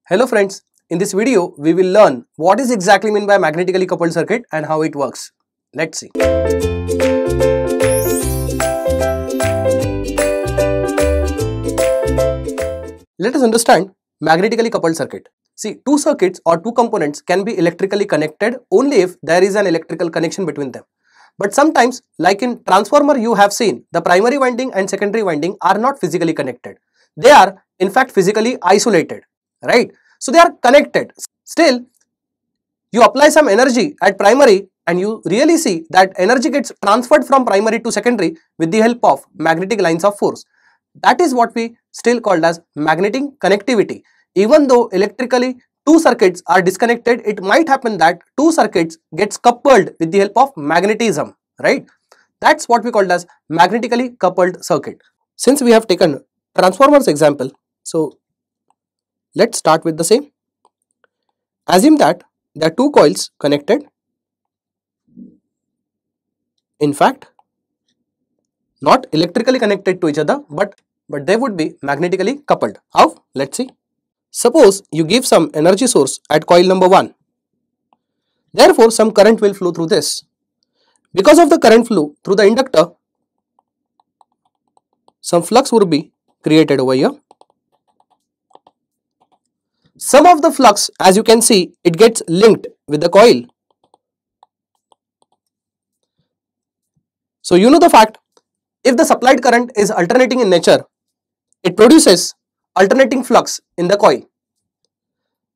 Hello friends, in this video we will learn what is exactly meant by magnetically coupled circuit and how it works. Let's see. Let us understand magnetically coupled circuit. See, two circuits or two components can be electrically connected only if there is an electrical connection between them. But sometimes, like in transformer, you have seen the primary winding and secondary winding are not physically connected. They are in fact physically isolated, right? So they are connected. Still, you apply some energy at primary and you really see that energy gets transferred from primary to secondary with the help of magnetic lines of force. That is what we still called as magnetic connectivity. Even though electrically two circuits are disconnected, it might happen that two circuits gets coupled with the help of magnetism, right? That's what we called as magnetically coupled circuit. Since we have taken transformers example, so let's start with the same. Assume that there are two coils connected. In fact, not electrically connected to each other, but they would be magnetically coupled. How? Let's see. Suppose you give some energy source at coil number 1. Therefore, some current will flow through this. Because of the current flow through the inductor, some flux would be created over here. Some of the flux, as you can see, it gets linked with the coil. So you know the fact, if the supplied current is alternating in nature, it produces alternating flux in the coil.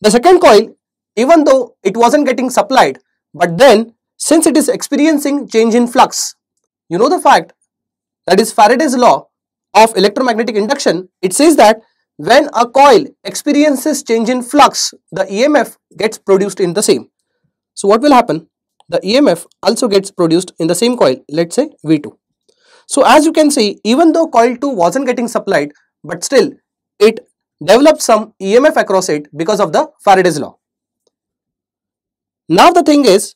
The second coil, even though it wasn't getting supplied, but then since it is experiencing change in flux, you know the fact, that is Faraday's law of electromagnetic induction. It says that when a coil experiences change in flux, the EMF gets produced in the same. So what will happen? The EMF also gets produced in the same coil, let's say V2. So as you can see, even though coil 2 wasn't getting supplied, but still it developed some EMF across it because of the Faraday's law. Now the thing is,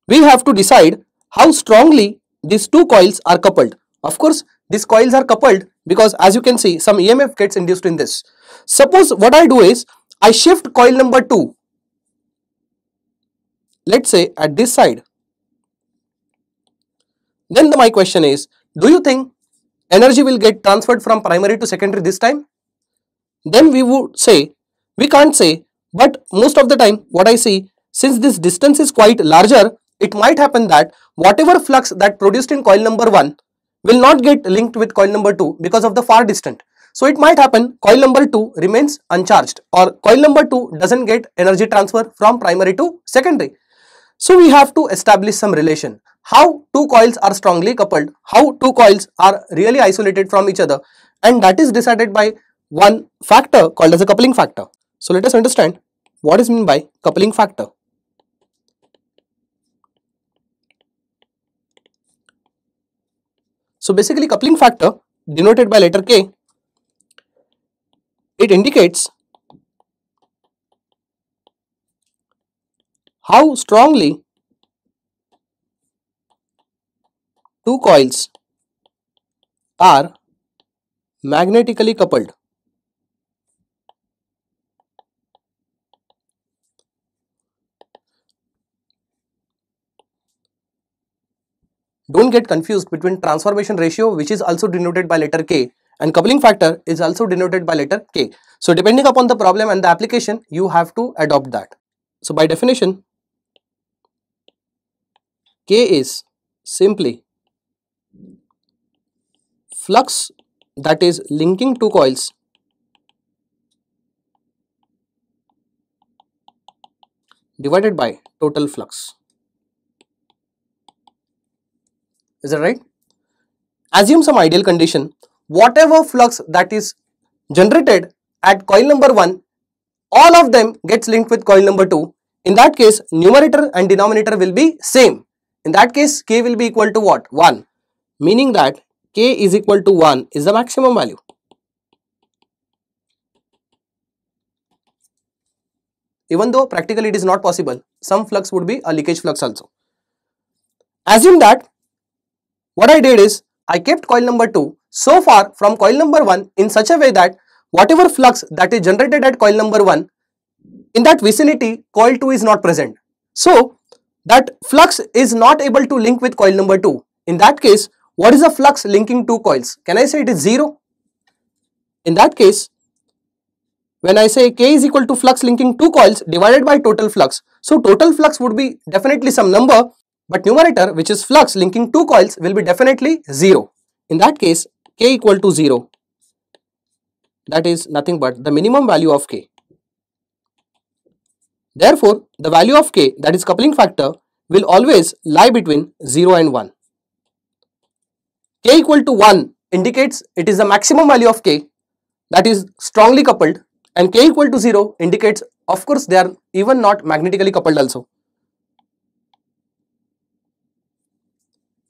we have to decide how strongly these two coils are coupled. Of course, these coils are coupled because as you can see, some EMF gets induced in this. Suppose what I do is, I shift coil number 2, let's say at this side. Then my question is, do you think energy will get transferred from primary to secondary this time? Then we would say, we can't say, but most of the time what I see, since this distance is quite larger, it might happen that whatever flux that produced in coil number 1 will not get linked with coil number 2 because of the far distant. So it might happen coil number 2 remains uncharged or coil number 2 doesn't get energy transfer from primary to secondary. So we have to establish some relation. How two coils are strongly coupled, how two coils are really isolated from each other, and that is decided by one factor called as a coupling factor. So let us understand what is meant by coupling factor. So basically coupling factor denoted by letter K, it indicates how strongly two coils are magnetically coupled. Don't get confused between transformation ratio, which is also denoted by letter K, and coupling factor is also denoted by letter K. So depending upon the problem and the application, you have to adopt that. So by definition, K is simply flux that is linking two coils divided by total flux. Is that right? Assume some ideal condition. Whatever flux that is generated at coil number 1, all of them gets linked with coil number 2. In that case, numerator and denominator will be same. In that case, K will be equal to what? 1. Meaning that K is equal to 1 is the maximum value. Even though practically it is not possible, some flux would be a leakage flux also. Assume that what I did is, I kept coil number 2 so far from coil number 1 in such a way that whatever flux that is generated at coil number 1, in that vicinity coil 2 is not present. So that flux is not able to link with coil number 2. In that case, what is the flux linking two coils? Can I say it is 0? In that case, when I say K is equal to flux linking two coils divided by total flux, so total flux would be definitely some number, but numerator, which is flux linking two coils, will be definitely 0. In that case, K equal to 0. That is nothing but the minimum value of K. Therefore, the value of K, that is coupling factor, will always lie between 0 and 1. K equal to 1 indicates it is the maximum value of K, that is strongly coupled, and K equal to 0 indicates, of course, they are even not magnetically coupled also.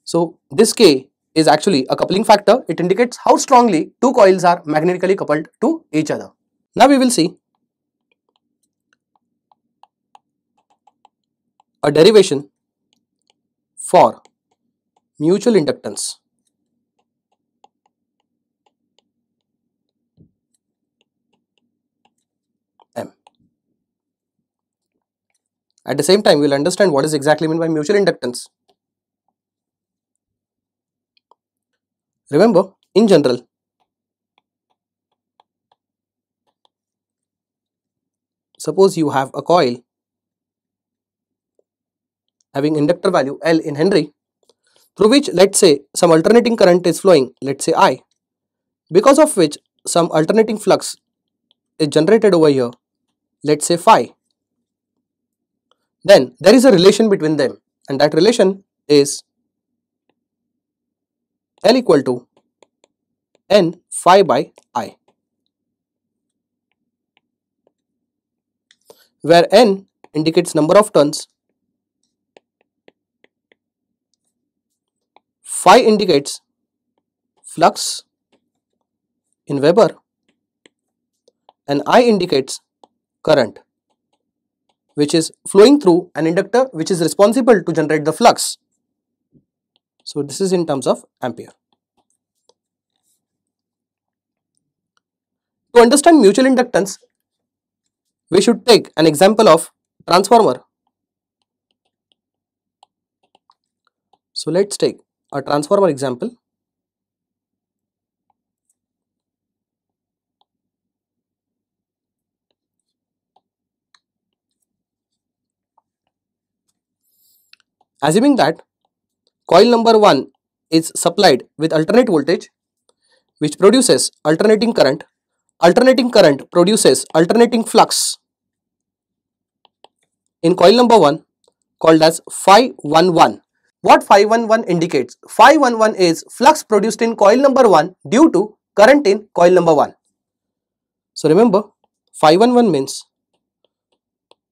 So this K is actually a coupling factor. It indicates how strongly two coils are magnetically coupled to each other. Now we will see a derivation for mutual inductance. M. At the same time, we will understand what is exactly meant by mutual inductance. Remember, in general, suppose you have a coil having inductor value L in Henry, through which, let's say, some alternating current is flowing, let's say I, because of which some alternating flux is generated over here, let's say phi. Then there is a relation between them, and that relation is L equal to N phi by I, where N indicates number of turns, phi indicates flux in Weber, and I indicates current which is flowing through an inductor which is responsible to generate the flux. So this is in terms of ampere. To understand mutual inductance, we should take an example of transformer. So let's take a transformer example. Assuming that coil number 1 is supplied with alternate voltage which produces alternating current produces alternating flux in coil number 1 called as phi 11. What phi 11 indicates? Phi 11 is flux produced in coil number 1 due to current in coil number 1. So remember, phi 11 means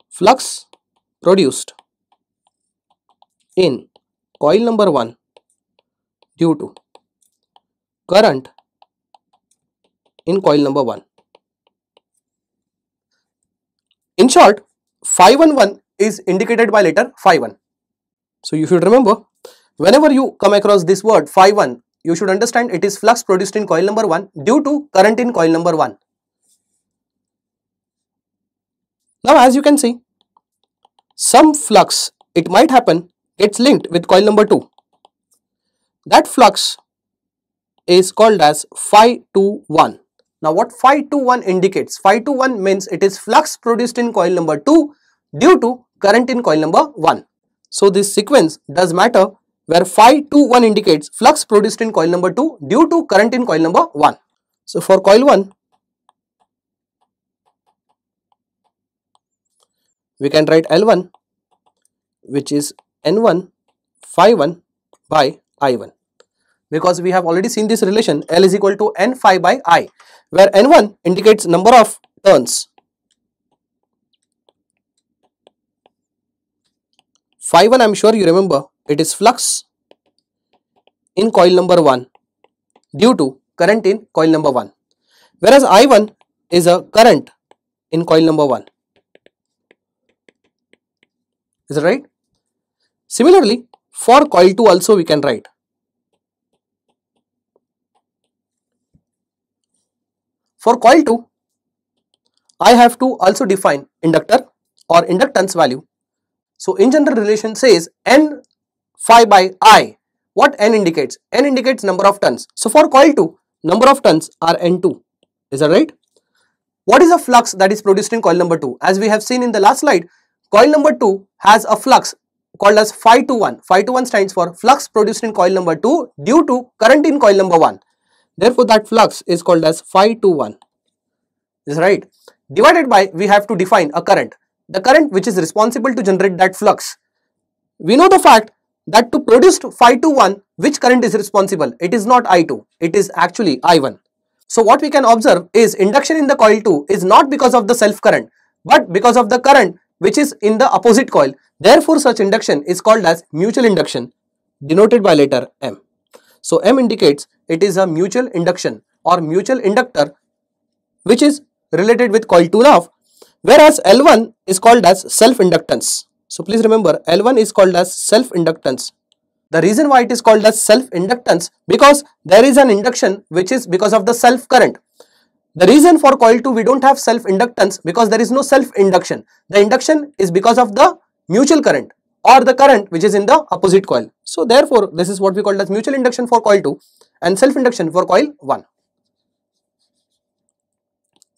flux produced in coil number 1 due to current in coil number 1. In short, phi 11 is indicated by letter phi 1. So you should remember, whenever you come across this word phi 1, you should understand it is flux produced in coil number 1 due to current in coil number 1. Now as you can see, some flux, it might happen, gets linked with coil number 2. That flux is called as phi 21. Now what phi 21 indicates? Phi 21 means it is flux produced in coil number 2 due to current in coil number 1. So this sequence does matter, where phi 21 indicates flux produced in coil number 2 due to current in coil number 1. So for coil 1, we can write L1, which is N1 phi 1 by I1, because we have already seen this relation L is equal to N phi by I, where N1 indicates number of turns, phi 1 I am sure you remember, it is flux in coil number 1 due to current in coil number 1, whereas I1 is a current in coil number 1. Is that right? Similarly, for coil 2 also we can write for coil 2, I have to also define inductor or inductance value. So in general relation says N phi by I. What N indicates? N indicates number of turns. So for coil 2, number of turns are N2. Is that right? What is a flux that is produced in coil number 2? As we have seen in the last slide, coil number 2 has a flux called as phi 21. Phi 21 stands for flux produced in coil number 2 due to current in coil number 1. Therefore, that flux is called as phi 21. Is right? Divided by, we have to define a current. The current which is responsible to generate that flux. We know the fact that to produce phi 21, which current is responsible? It is not I2, it is actually I1. So what we can observe is induction in the coil 2 is not because of the self current, but because of the current which is in the opposite coil. Therefore, such induction is called as mutual induction, denoted by letter M. So M indicates it is a mutual induction or mutual inductor which is related with coil 2 now, whereas L1 is called as self inductance. So please remember, L1 is called as self inductance. The reason why it is called as self inductance, because there is an induction which is because of the self current. The reason for coil 2 we don't have self inductance because there is no self induction. The induction is because of the mutual current or the current which is in the opposite coil. So therefore, this is what we call as mutual induction for coil 2 and self induction for coil 1.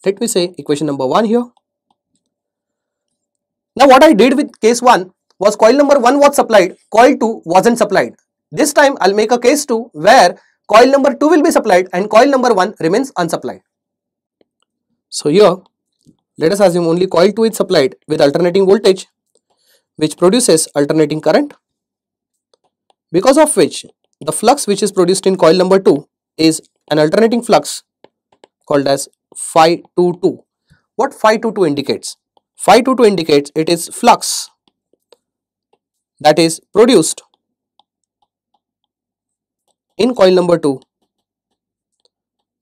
Let me say equation number 1 here. Now what I did with case 1 was coil number 1 was supplied, coil 2 wasn't supplied. This time I'll make a case 2 where coil number 2 will be supplied and coil number 1 remains unsupplied. So here let us assume only coil 2 is supplied with alternating voltage which produces alternating current, because of which the flux which is produced in coil number 2 is an alternating flux called as phi 22. What phi 22 indicates? Phi 22 indicates it is flux that is produced in coil number 2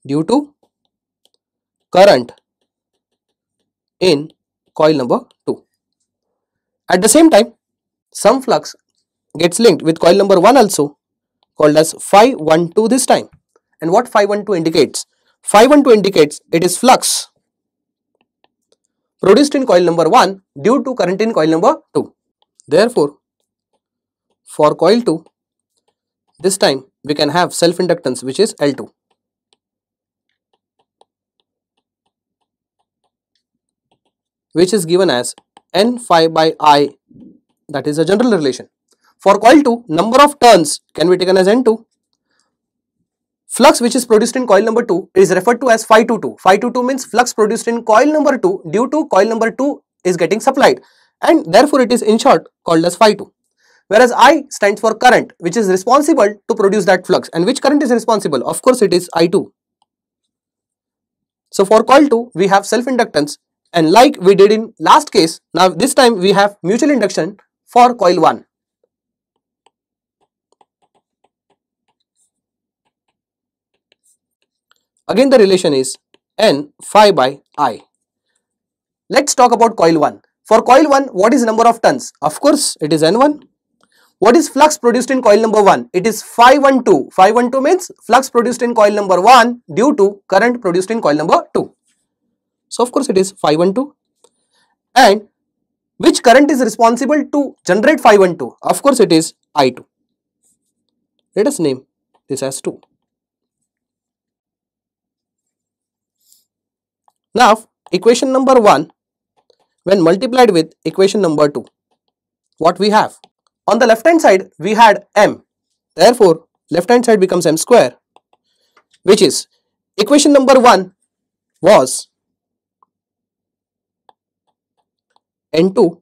due to current in coil number 2. At the same time, some flux gets linked with coil number 1 also, called as phi 12 this time. And what phi 12 indicates? Phi 12 indicates it is flux produced in coil number 1 due to current in coil number 2. Therefore, for coil 2, this time we can have self inductance which is L2. Which is given as N phi by I, that is a general relation. For coil 2, number of turns can be taken as N2. Flux which is produced in coil number 2 is referred to as phi 22. Phi 22 means flux produced in coil number 2 due to coil number 2 is getting supplied, and therefore it is in short called as phi 2. Whereas I stands for current which is responsible to produce that flux. And which current is responsible? Of course it is I2. So for coil 2 we have self inductance, and like we did in last case, now this time we have mutual induction for coil 1. Again the relation is N phi by I. Let's talk about coil 1. For coil 1, what is number of turns? Of course it is N1. What is flux produced in coil number 1? It is phi 12. Phi 12 means flux produced in coil number 1 due to current produced in coil number 2. So of course it is phi 12. And which current is responsible to generate phi 12? Of course it is I2. Let us name this as 2. Now equation number 1 when multiplied with equation number 2, what we have? On the left hand side we had M, therefore left hand side becomes M square, which is equation number 1 was N2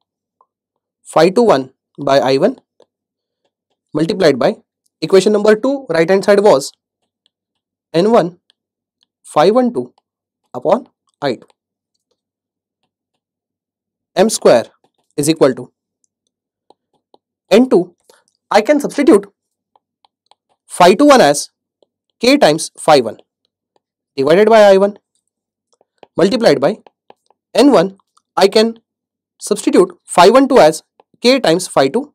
phi 21 by I1 multiplied by equation number 2 right hand side was N1 phi 12 upon I2. M square is equal to N2. I can substitute phi 21 as K times phi 1 divided by I1 multiplied by N1. I can substitute phi 12 as K times phi 2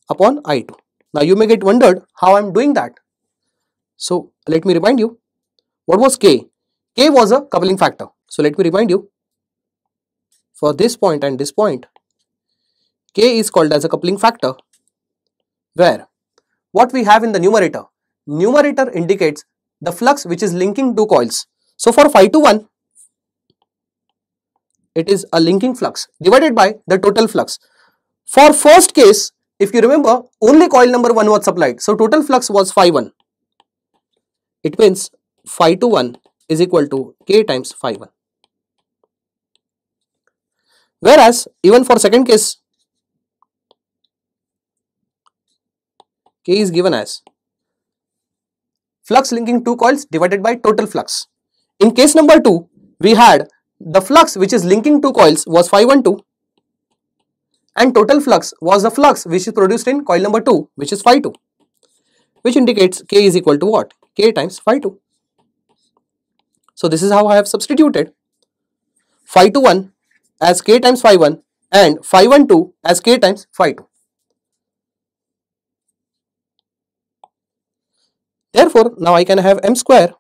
upon I2. Now you may get wondered how I am doing that. So let me remind you, what was K? K was a coupling factor. So let me remind you, for this point and this point, K is called as a coupling factor, where what we have in the numerator indicates the flux which is linking two coils. So for phi to 1, it is a linking flux divided by the total flux. For first case, if you remember, only coil number 1 was supplied. So total flux was phi 1. It means phi to 1 is equal to K times phi 1. Whereas even for second case, K is given as flux linking two coils divided by total flux. In case number 2, we had the flux which is linking two coils was phi 1 2, and total flux was the flux which is produced in coil number 2, which is phi 2, which indicates K is equal to what? K times phi 2. So this is how I have substituted phi 2 1 as K times phi 1 and phi 1 2 as K times phi 2. Therefore, now I can have m square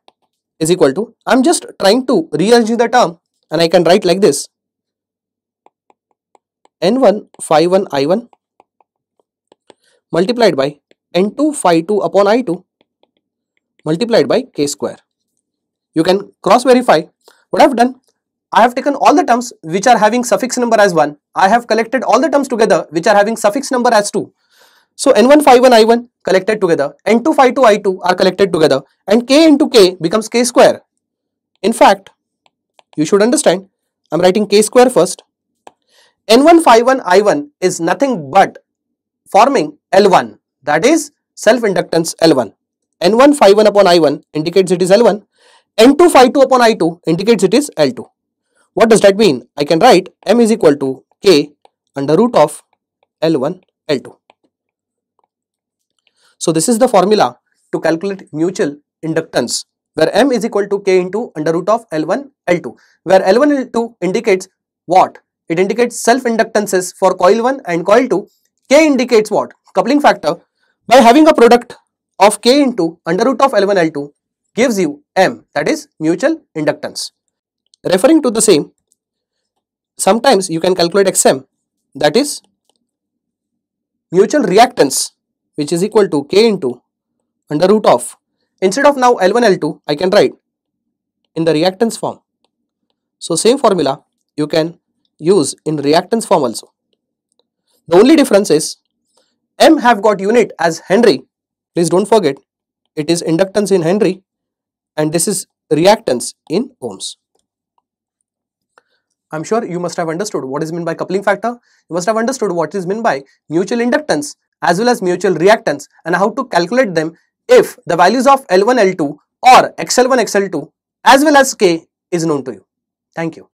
is equal to, I am just trying to rearrange the term, and I can write like this: n1 phi 1 I1 multiplied by n2 phi 2 upon I2 multiplied by K square. You can cross verify. What I have done, I have taken all the terms which are having suffix number as 1. I have collected all the terms together which are having suffix number as 2. So n1 phi 1 I1 collected together, n2 phi 2 I2 are collected together, and K into K becomes K square. In fact, you should understand, I am writing K square first. n1 phi 1 I1 is nothing but forming L1, that is self-inductance L1. n1 phi 1 upon I1 indicates it is L1, n2 phi 2 upon I2 indicates it is L2. What does that mean? I can write M is equal to K under root of L1 L2. So this is the formula to calculate mutual inductance, where M is equal to K into under root of L1 L2, where L1 L2 indicates what? It indicates self-inductances for coil 1 and coil 2. K indicates what? Coupling factor. By having a product of K into under root of L1 L2 gives you M, that is mutual inductance. Referring to the same, sometimes you can calculate XM, that is mutual reactance, which is equal to K into under root of, instead of now L1 L2, I can write in the reactance form. So same formula you can use in reactance form also. The only difference is M have got unit as Henry. Please don't forget, it is inductance in Henry and this is reactance in ohms. I am sure you must have understood what is meant by coupling factor. You must have understood what is meant by mutual inductance as well as mutual reactance, and how to calculate them if the values of L1 L2 or XL1 XL2 as well as K is known to you. Thank you.